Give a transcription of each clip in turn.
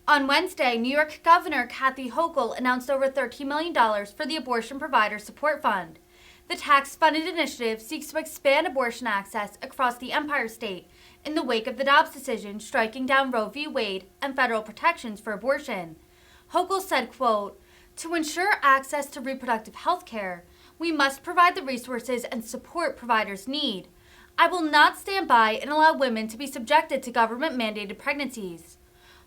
On Wednesday, New York Governor Kathy Hochul announced over $13 million for the Abortion Provider Support Fund. The tax-funded initiative seeks to expand abortion access across the Empire State in the wake of the Dobbs decision striking down Roe v. Wade and federal protections for abortion. Hochul said, quote, "To ensure access to reproductive health care, we must provide the resources and support providers need. I will not stand by and allow women to be subjected to government-mandated pregnancies."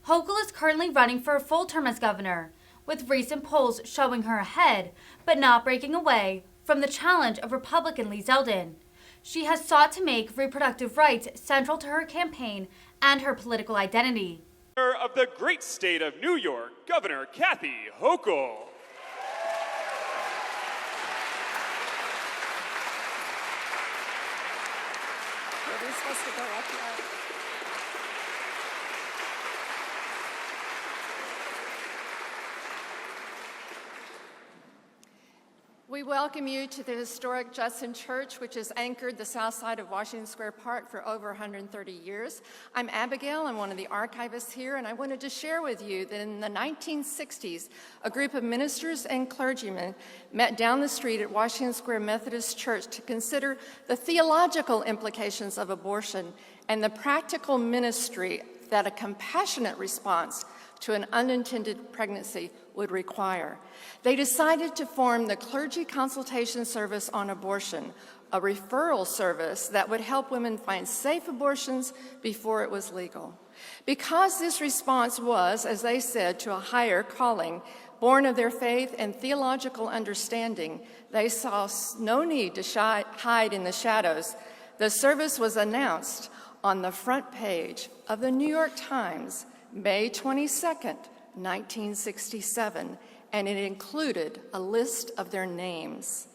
Hochul is currently running for a full term as governor, with recent polls showing her ahead, but not breaking away from the challenge of Republican Lee Zeldin. She has sought to make reproductive rights central to her campaign and her political identity. Of the great state of New York, Governor Kathy Hochul. Are we supposed to go up yet? We welcome you to the historic Judson Church, which has anchored the south side of Washington Square Park for over 130 years. I'm Abigail, I'm one of the archivists here, and I wanted to share with you that in the 1960s, a group of ministers and clergymen met down the street at Washington Square Methodist Church to consider the theological implications of abortion and the practical ministry that a compassionate response to an unintended pregnancy would require. They decided to form the Clergy Consultation Service on Abortion, a referral service that would help women find safe abortions before it was legal. Because this response was, as they said, to a higher calling, born of their faith and theological understanding, they saw no need to hide in the shadows. The service was announced on the front page of the New York Times, May 22nd, 1967, and it included a list of their names.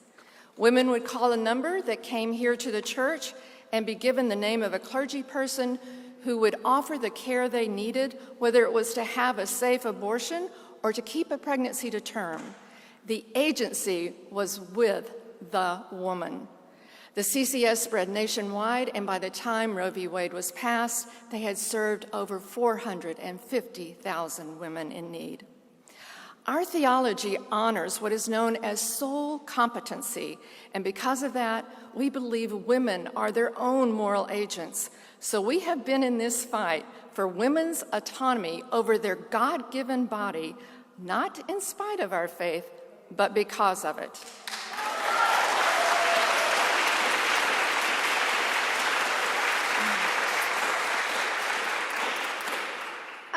Women would call a number that came here to the church and be given the name of a clergy person who would offer the care they needed, whether it was to have a safe abortion or to keep a pregnancy to term. The agency was with the woman. The CCS spread nationwide, and by the time Roe v. Wade was passed, they had served over 450,000 women in need. Our theology honors what is known as soul competency, and because of that, we believe women are their own moral agents. So we have been in this fight for women's autonomy over their God-given body, not in spite of our faith, but because of it.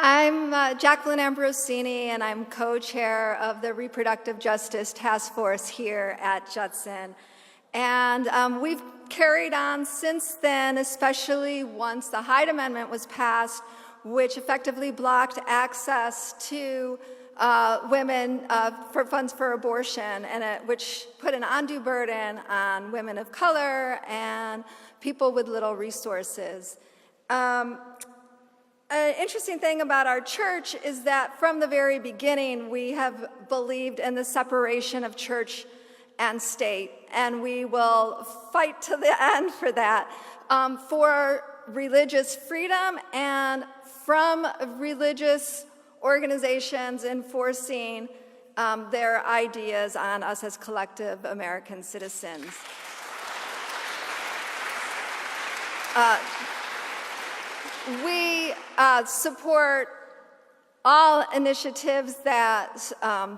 I'm Jacqueline Ambrosini, and I'm co-chair of the Reproductive Justice Task Force here at Judson. And we've carried on since then, especially once the Hyde Amendment was passed, which effectively blocked access to women for funds for abortion, and which put an undue burden on women of color and people with little resources. An interesting thing about our church is that from the very beginning, we have believed in the separation of church and state, and we will fight to the end for that, for religious freedom and from religious organizations enforcing their ideas on us as collective American citizens. We support all initiatives that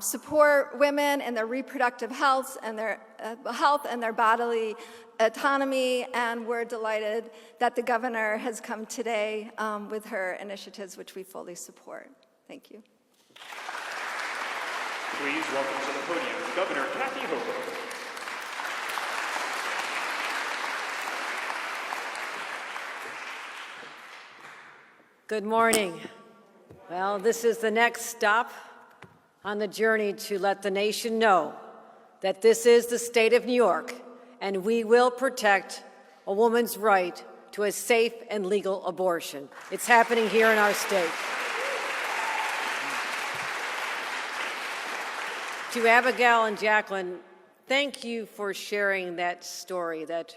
support women in their reproductive health and their bodily autonomy, and we're delighted that the governor has come today with her initiatives, which we fully support. Thank you. Please welcome to the podium Governor Kathy Hochul. Good morning. Well, this is the next stop on the journey to let the nation know that this is the state of New York, and we will protect a woman's right to a safe and legal abortion. It's happening here in our state. To Abigail and Jacqueline, thank you for sharing that story, that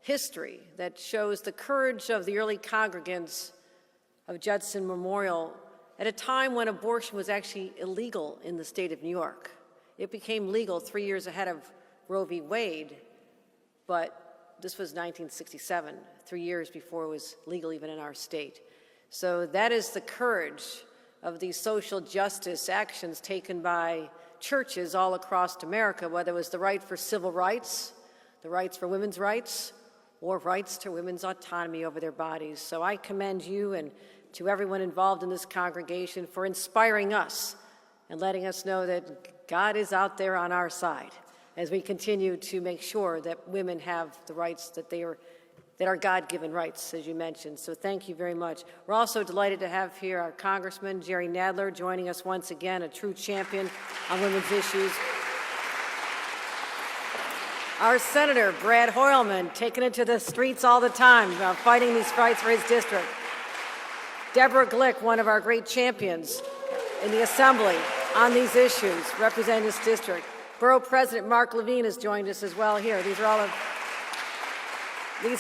history that shows the courage of the early congregants of Judson Memorial at a time when abortion was actually illegal in the state of New York. It became legal 3 years ahead of Roe v. Wade, but this was 1967, 3 years before it was legal even in our state. So that is the courage of these social justice actions taken by churches all across America, whether it was the right for civil rights, the rights for women's rights, or rights to women's autonomy over their bodies. So I commend you and to everyone involved in this congregation for inspiring us and letting us know that God is out there on our side as we continue to make sure that women have the rights that are God-given rights, as you mentioned. So thank you very much. We're also delighted to have here our Congressman, Jerry Nadler, joining us once again, a true champion on women's issues. Our Senator, Brad Hoylman, taking it to the streets all the time, fighting these fights for his district. Deborah Glick, one of our great champions in the Assembly on these issues, representing this district. Borough President Mark Levine has joined us as well here. These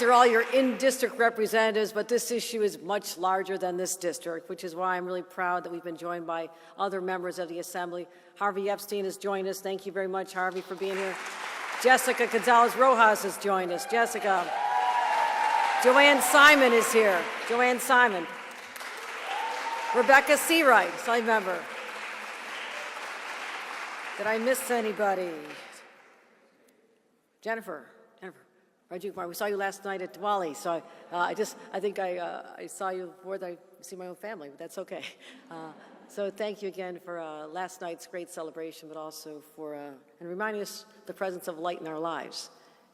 are all your in-district representatives, but this issue is much larger than this district, which is why I'm really proud that we've been joined by other members of the Assembly. Harvey Epstein has joined us. Thank you very much, Harvey, for being here. Jessica Gonzalez-Rojas has joined us. Jessica. Joanne Simon is here. Joanne Simon. Rebecca Seawright, Assembly member. Did I miss anybody? Jennifer. Reggie Kumar, we saw you last night at Diwali, so I think I saw you more than I see my own family, but that's okay. So thank you again for last night's great celebration, but also for and reminding us the presence of light in our lives.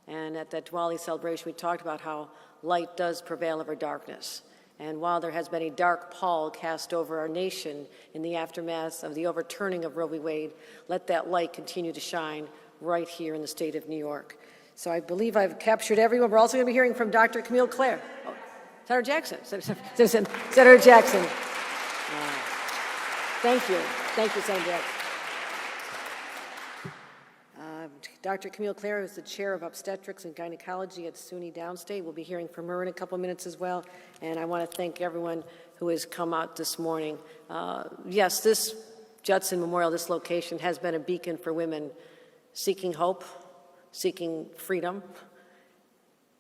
And at that Diwali celebration, we talked about how light does prevail over darkness. And while there has been a dark pall cast over our nation in the aftermath of the overturning of Roe v. Wade, let that light continue to shine right here in the state of New York. So I believe I've captured everyone. We're also going to be hearing from Dr. Camille Clare. Oh, Senator Jackson. Senator Jackson. Thank you. Thank you, Senator Jackson. Dr. Camille Clare is the chair of obstetrics and gynecology at SUNY Downstate. We'll be hearing from her in a couple minutes as well. And I want to thank everyone who has come out this morning. Yes, this Judson Memorial, this location, has been a beacon for women seeking hope, seeking freedom,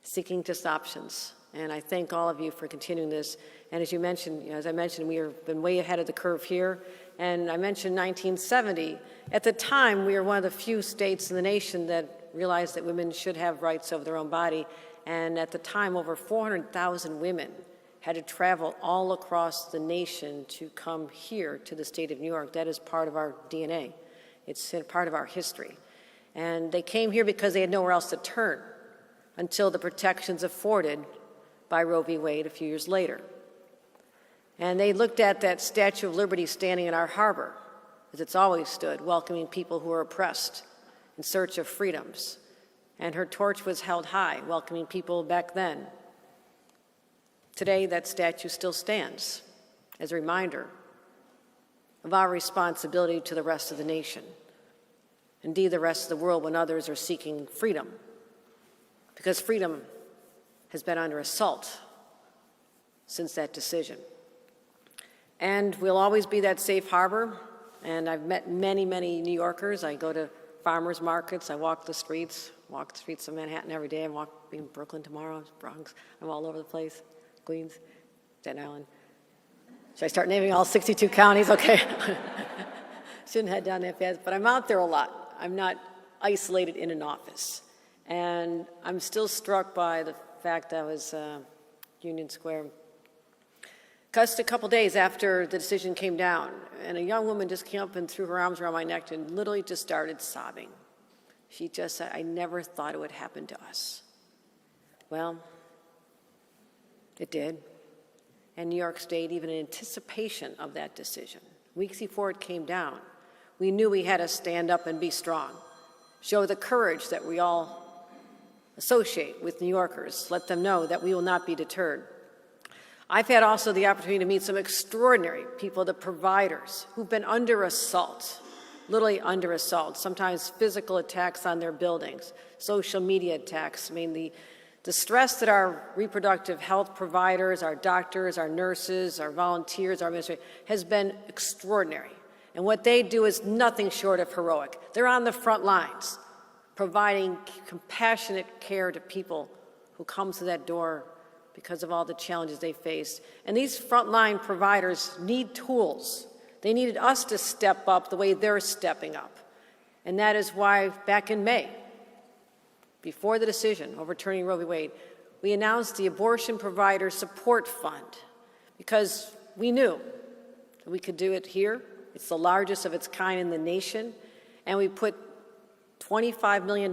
seeking just options. And I thank all of you for continuing this. And as you mentioned, as I mentioned, we have been way ahead of the curve here. And I mentioned 1970. At the time, we were one of the few states in the nation that realized that women should have rights over their own body. And at the time, over 400,000 women had to travel all across the nation to come here to the state of New York. That is part of our DNA. It's part of our history. And they came here because they had nowhere else to turn until the protections afforded by Roe v. Wade a few years later. And they looked at that Statue of Liberty standing in our harbor, as it's always stood, welcoming people who are oppressed in search of freedoms. And her torch was held high, welcoming people back then. Today, that statue still stands as a reminder of our responsibility to the rest of the nation. Indeed, the rest of the world when others are seeking freedom, because freedom has been under assault since that decision. And we'll always be that safe harbor, and I've met many, many New Yorkers. I go to farmers markets, I walk the streets of Manhattan every day. I'm walking Brooklyn tomorrow, Bronx, I'm all over the place, Queens, Staten Island. Should I start naming all 62 counties? Okay. Shouldn't head down that fast, but I'm out there a lot. I'm not isolated in an office. And I'm still struck by the fact that I was Union Square. Just a couple days after the decision came down, and a young woman just came up and threw her arms around my neck and literally just started sobbing. She just said, "I never thought it would happen to us." Well, it did. And New York State, even in anticipation of that decision, weeks before it came down, we knew we had to stand up and be strong, show the courage that we all associate with New Yorkers, let them know that we will not be deterred. I've had also the opportunity to meet some extraordinary people, the providers, who've been under assault, literally under assault, sometimes physical attacks on their buildings, social media attacks. I mean, the The stress that our reproductive health providers, our doctors, our nurses, our volunteers, our administrators has been extraordinary. And what they do is nothing short of heroic. They're on the front lines, providing compassionate care to people who come to that door because of all the challenges they face. And these frontline providers need tools. They needed us to step up the way they're stepping up. And that is why back in May, before the decision overturning Roe v. Wade, we announced the Abortion Provider Support Fund because we knew that we could do it here. It's the largest of its kind in the nation. And we put $25 million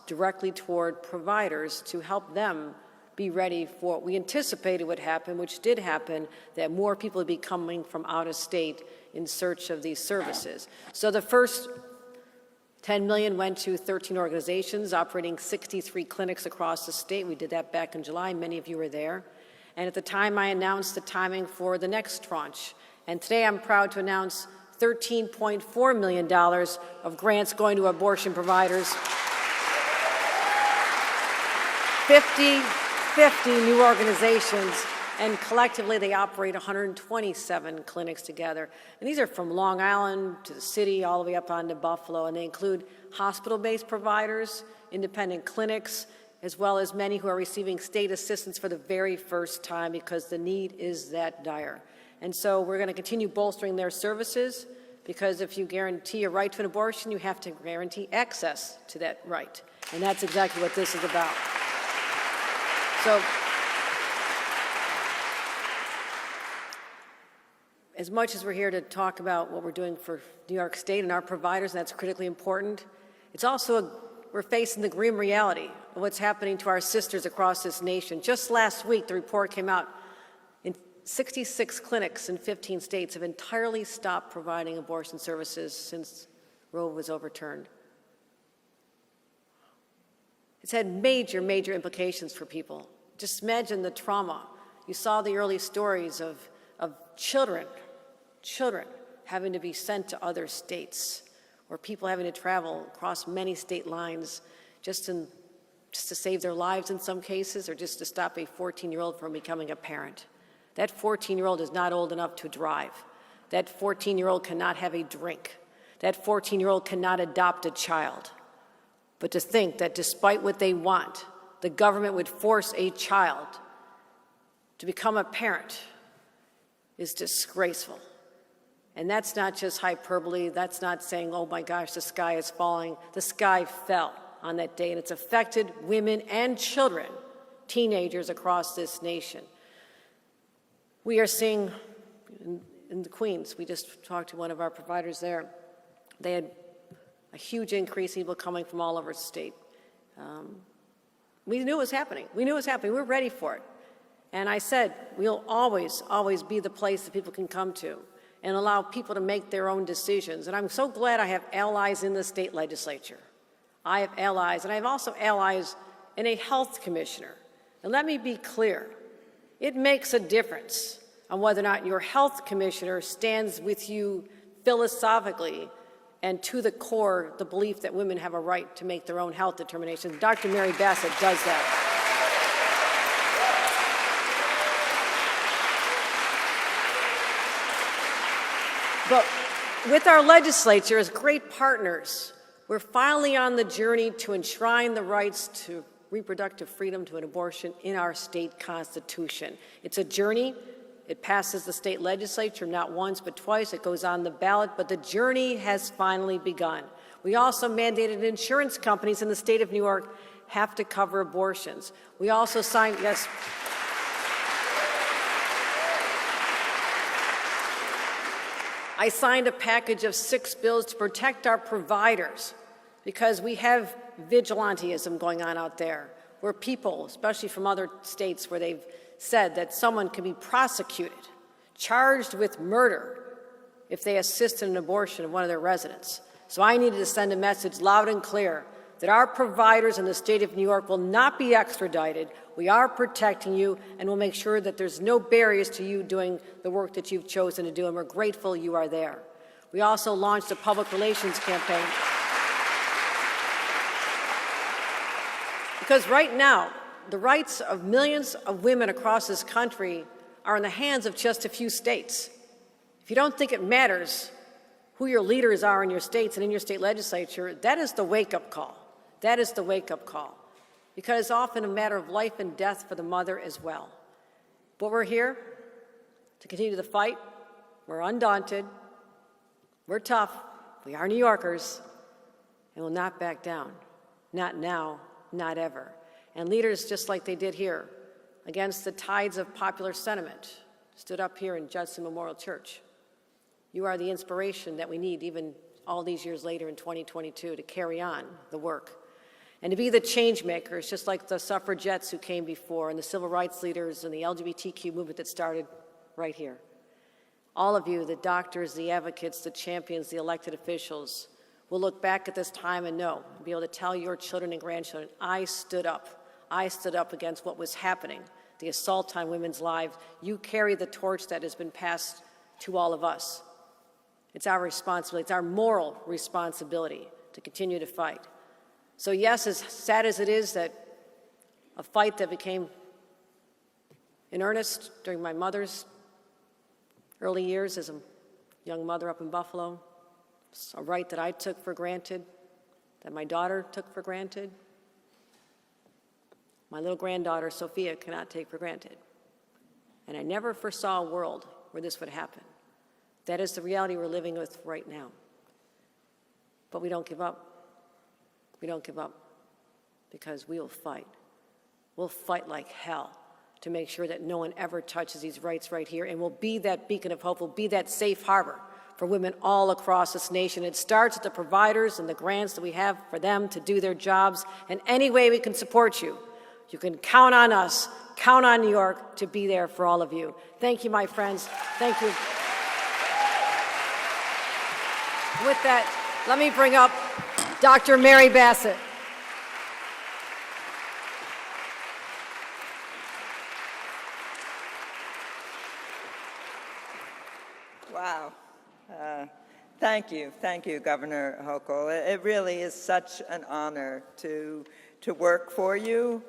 directly toward providers to help them be ready for what we anticipated would happen, which did happen, that more people would be coming from out of state in search of these services. So the first $10 million went to 13 organizations operating 63 clinics across the state. We did that back in July. Many of you were there. And at the time, I announced the timing for the next tranche. And today, I'm proud to announce $13.4 million of grants going to abortion providers, 50 new organizations, and collectively they operate 127 clinics together. And these are from Long Island to the city, all the way up onto Buffalo, and they include hospital-based providers, independent clinics, as well as many who are receiving state assistance for the very first time because the need is that dire. And so we're going to continue bolstering their services because if you guarantee a right to an abortion, you have to guarantee access to that right. And that's exactly what this is about. So, as much as we're here to talk about what we're doing for New York State and our providers, and that's critically important, it's also we're facing the grim reality of what's happening to our sisters across this nation. Just last week, the report came out. 66 clinics in 15 states have entirely stopped providing abortion services since Roe was overturned. It's had major, major implications for people. Just imagine the trauma. You saw the early stories of children having to be sent to other states, or people having to travel across many state lines just to save their lives in some cases, or just to stop a 14-year-old from becoming a parent. That 14-year-old is not old enough to drive. That 14-year-old cannot have a drink. That 14-year-old cannot adopt a child. But to think that despite what they want, the government would force a child to become a parent is disgraceful. And that's not just hyperbole. That's not saying, oh my gosh, the sky is falling. The sky fell on that day, and it's affected women and children, teenagers across this nation. We are seeing in the Queens, we just talked to one of our providers there, they had a huge increase in people coming from all over the state. We knew it was happening. We were ready for it. And I said, we'll always, always be the place that people can come to and allow people to make their own decisions. And I'm so glad I have allies in the state legislature. I have allies, and I have also allies in a health commissioner. And let me be clear. It makes a difference on whether or not your health commissioner stands with you philosophically and to the core the belief that women have a right to make their own health determinations. Dr. Mary Bassett does that. But with our legislature as great partners, we're finally on the journey to enshrine the rights to reproductive freedom to an abortion in our state constitution. It's a journey. It passes the state legislature not once but twice. It goes on the ballot, but the journey has finally begun. We also mandated insurance companies in the state of New York have to cover abortions. We also signed, yes. I signed a package of 6 bills to protect our providers because we have vigilantism going on out there, where people, especially from other states where they've said that someone can be prosecuted, charged with murder if they assist in an abortion of one of their residents. So I needed to send a message loud and clear that our providers in the state of New York will not be extradited. We are protecting you, and we'll make sure that there's no barriers to you doing the work that you've chosen to do, and we're grateful you are there. We also launched a public relations campaign. Because right now, the rights of millions of women across this country are in the hands of just a few states. If you don't think it matters who your leaders are in your states and in your state legislature, that is the wake-up call. That is the wake-up call. Because it's often a matter of life and death for the mother as well. But we're here to continue the fight. We're undaunted. We're tough. We are New Yorkers. And we'll not back down. Not now, not ever. And leaders, just like they did here, against the tides of popular sentiment, stood up here in Judson Memorial Church. You are the inspiration that we need even all these years later in 2022 to carry on the work and to be the change makers, just like the suffragettes who came before and the civil rights leaders and the LGBTQ movement that started right here. All of you, the doctors, the advocates, the champions, the elected officials, will look back at this time and know, and be able to tell your children and grandchildren, I stood up. I stood up against what was happening, the assault on women's lives. You carry the torch that has been passed to all of us. It's our responsibility, it's our moral responsibility to continue to fight. So yes, as sad as it is that a fight that became in earnest during my mother's early years as a young mother up in Buffalo, it's a right that I took for granted, that my daughter took for granted, my little granddaughter, Sophia, cannot take for granted. And I never foresaw a world where this would happen. That is the reality we're living with right now. But we don't give up. We don't give up because we will fight. We'll fight like hell to make sure that no one ever touches these rights right here, and we'll be that beacon of hope. We'll be that safe harbor for women all across this nation. It starts with the providers and the grants that we have for them to do their jobs, and any way we can support you. You can count on us, count on New York to be there for all of you. Thank you, my friends. Thank you. With that, let me bring up Dr. Mary Bassett. Wow. Thank you, Governor Hochul. It really is such an honor to work for you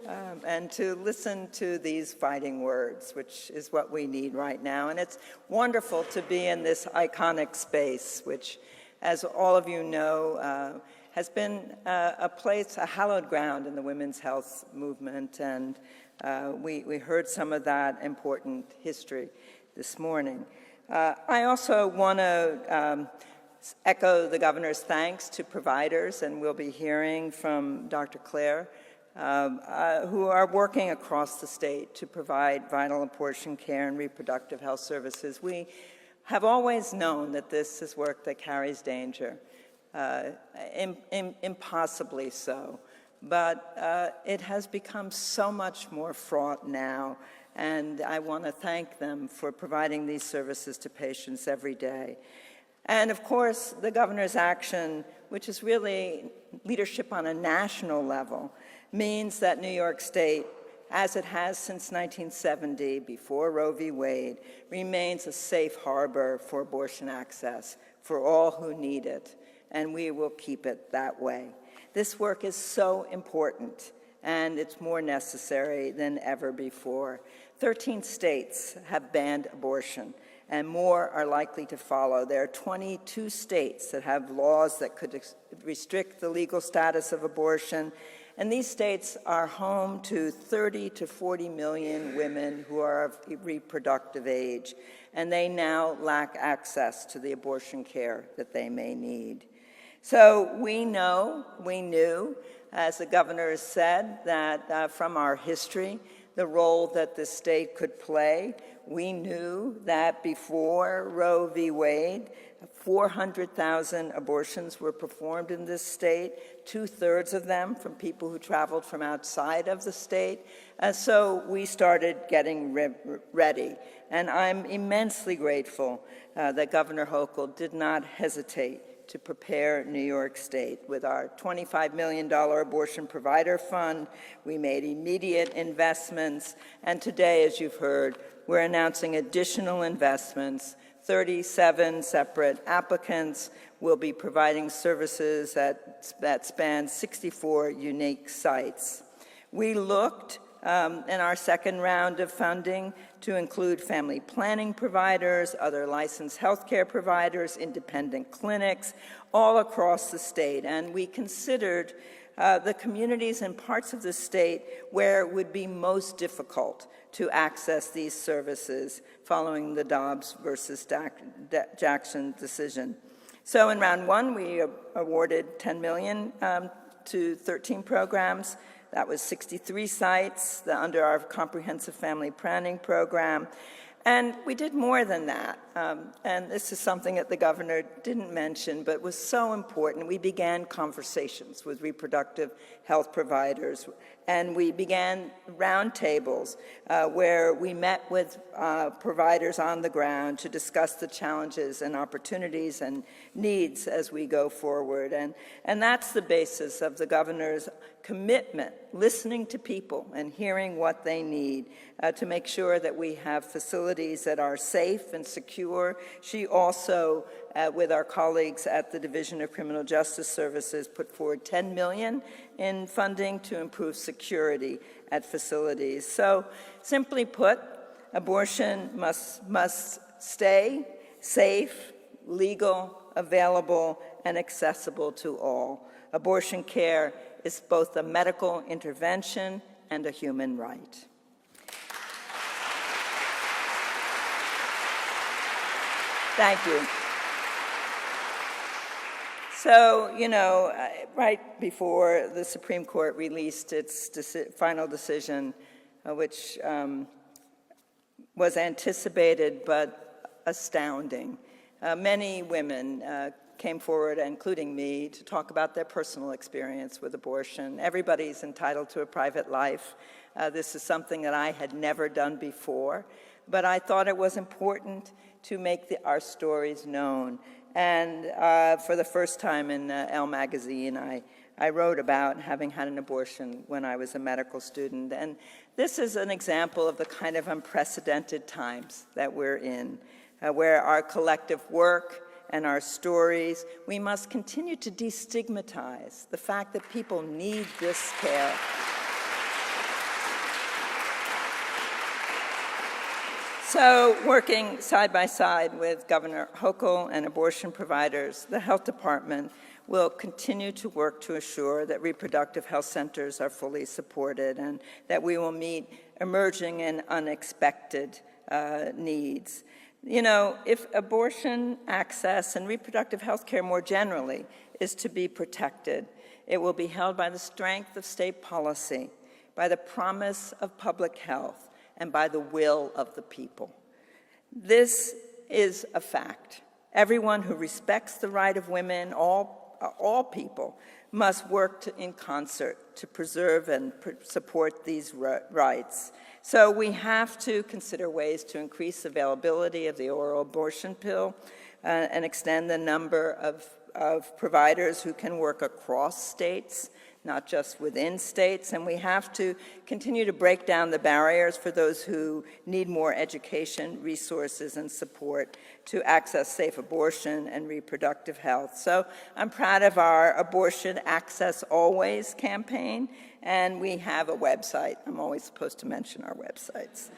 and to listen to these fighting words, which is what we need right now. And it's wonderful to be in this iconic space, which, as all of you know, has been a place, a hallowed ground in the women's health movement. And we heard some of that important history this morning. I also want to echo the governor's thanks to providers, and we'll be hearing from Dr. Claire, who are working across the state to provide vital abortion care and reproductive health services. We have always known that this is work that carries danger, impossibly so, but it has become so much more fraught now. And I want to thank them for providing these services to patients every day. And of course, the governor's action, which is really leadership on a national level, means that New York State, as it has since 1970, before Roe v. Wade, remains a safe harbor for abortion access for all who need it, and we will keep it that way. This work is so important, and it's more necessary than ever before. 13 states have banned abortion, and more are likely to follow. There are 22 states that have laws that could restrict the legal status of abortion, and these states are home to 30 to 40 million women who are of reproductive age, and they now lack access to the abortion care that they may need. So we knew, as the governor has said, that from our history, the role that the state could play. We knew that before Roe v. Wade, 400,000 abortions were performed in this state, 2/3 of them from people who traveled from outside of the state. So we started getting ready. And I'm immensely grateful that Governor Hochul did not hesitate to prepare New York State. With our $25 million abortion provider fund, we made immediate investments, and today, as you've heard, we're announcing additional investments. 37 separate applicants will be providing services that span 64 unique sites. We looked in our second round of funding to include family planning providers, other licensed healthcare providers, independent clinics, all across the state. And we considered the communities and parts of the state where it would be most difficult to access these services following the Dobbs versus Jackson decision. So in round one, we awarded $10 million to 13 programs. That was 63 sites under our comprehensive family planning program. And we did more than that. And this is something that the governor didn't mention, but was so important. We began conversations with reproductive health providers, and we began roundtables where we met with providers on the ground to discuss the challenges and opportunities and needs as we go forward. And that's the basis of the governor's commitment, listening to people and hearing what they need to make sure that we have facilities that are safe and secure. She also, with our colleagues at the Division of Criminal Justice Services, put forward $10 million in funding to improve security at facilities. So, simply put, abortion must stay safe, legal, available, and accessible to all. Abortion care is both a medical intervention and a human right. Thank you. So, right before the Supreme Court released its final decision, which was anticipated but astounding, many women came forward, including me, to talk about their personal experience with abortion. Everybody's entitled to a private life. This is something that I had never done before, but I thought it was important to make our stories known. And for the first time in Elle magazine, I wrote about having had an abortion when I was a medical student. And this is an example of the kind of unprecedented times that we're in, where our collective work and our stories, we must continue to destigmatize the fact that people need this care. So, working side by side with Governor Hochul and abortion providers, the Health Department will continue to work to assure that reproductive health centers are fully supported and that we will meet emerging and unexpected needs. If abortion access and reproductive health care more generally is to be protected, it will be held by the strength of state policy, by the promise of public health, and by the will of the people. This is a fact. Everyone who respects the right of women, all people, must work in concert to preserve and support these rights. So we have to consider ways to increase availability of the oral abortion pill and extend the number of providers who can work across states, not just within states, and we have to continue to break down the barriers for those who need more education, resources, and support to access safe abortion and reproductive health. So I'm proud of our Abortion Access Always campaign, and we have a website. I'm always supposed to mention our websites,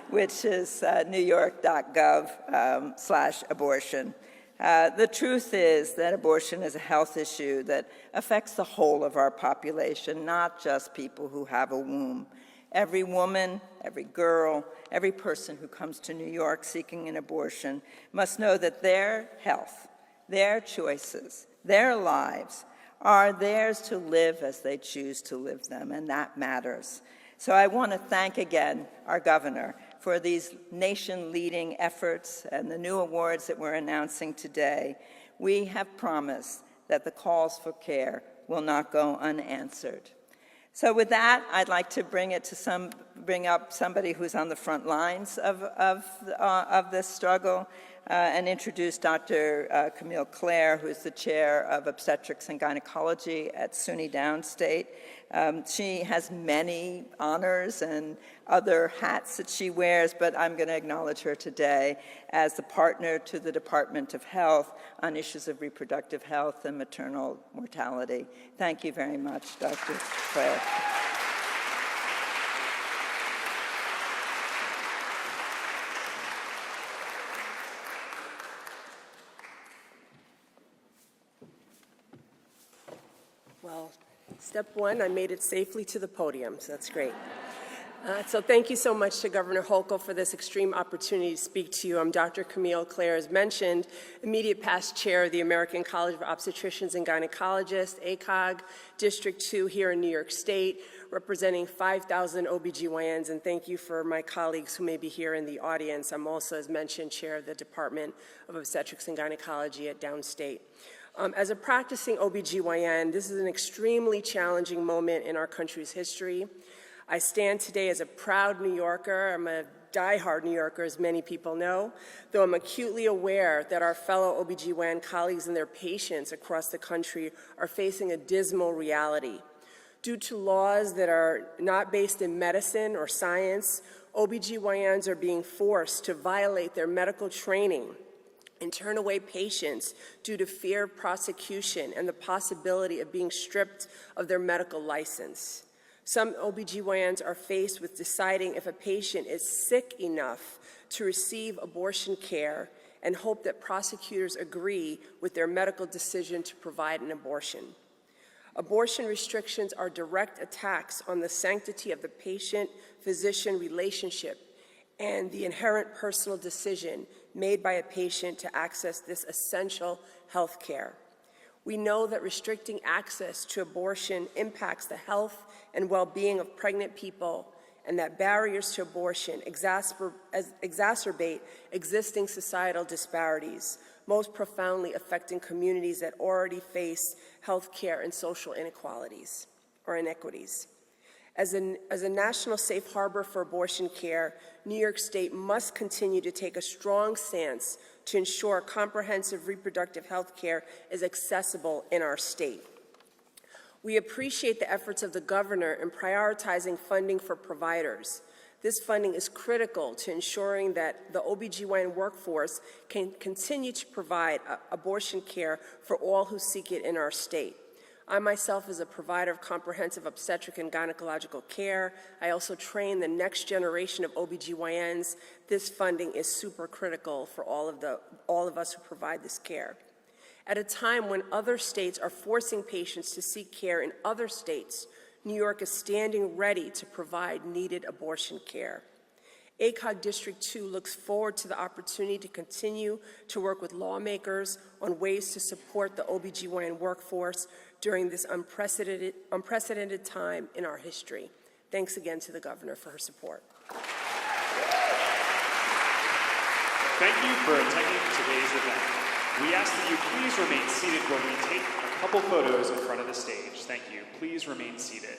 which is newyork.gov/abortion. The truth is that abortion is a health issue that affects the whole of our population, not just people who have a womb. Every woman, every girl, every person who comes to New York seeking an abortion must know that their health, their choices, their lives are theirs to live as they choose to live them, and that matters. So I want to thank again our governor for these nation-leading efforts and the new awards that we're announcing today. We have promised that the calls for care will not go unanswered. So with that, I'd like to bring up somebody who's on the front lines of this struggle and introduce Dr. Camille Clare, who's the chair of obstetrics and gynecology at SUNY Downstate. She has many honors and other hats that she wears, but I'm going to acknowledge her today as the partner to the Department of Health on issues of reproductive health and maternal mortality. Thank you very much, Dr. Clare. Well, step one, I made it safely to the podium, so that's great. So thank you so much to Governor Hochul for this extreme opportunity to speak to you. I'm Dr. Camille Clare, as mentioned, immediate past chair of the American College of Obstetricians and Gynecologists, ACOG, District 2 here in New York State, representing 5,000 OBGYNs, and thank you for my colleagues who may be here in the audience. I'm also, as mentioned, chair of the Department of Obstetrics and Gynecology at Downstate. As a practicing OBGYN, this is an extremely challenging moment in our country's history. I stand today as a proud New Yorker. I'm a diehard New Yorker, as many people know, though I'm acutely aware that our fellow OBGYN colleagues and their patients across the country are facing a dismal reality. Due to laws that are not based in medicine or science, OBGYNs are being forced to violate their medical training and turn away patients due to fear of prosecution and the possibility of being stripped of their medical license. Some OBGYNs are faced with deciding if a patient is sick enough to receive abortion care and hope that prosecutors agree with their medical decision to provide an abortion. Abortion restrictions are direct attacks on the sanctity of the patient-physician relationship and the inherent personal decision made by a patient to access this essential health care. We know that restricting access to abortion impacts the health and well-being of pregnant people, and that barriers to abortion exacerbate existing societal disparities, most profoundly affecting communities that already face health care and social inequalities or inequities. As a national safe harbor for abortion care, New York State must continue to take a strong stance to ensure comprehensive reproductive health care is accessible in our state. We appreciate the efforts of the governor in prioritizing funding for providers. This funding is critical to ensuring that the OBGYN workforce can continue to provide abortion care for all who seek it in our state. I myself is a provider of comprehensive obstetric and gynecological care. I also train the next generation of OBGYNs. This funding is super critical for all of us who provide this care. At a time when other states are forcing patients to seek care in other states, New York is standing ready to provide needed abortion care. ACOG District 2 looks forward to the opportunity to continue to work with lawmakers on ways to support the OBGYN workforce during this unprecedented time in our history. Thanks again to the governor for her support. Thank you for attending today's event. We ask that you please remain seated while we take a couple photos in front of the stage. Thank you. Please remain seated.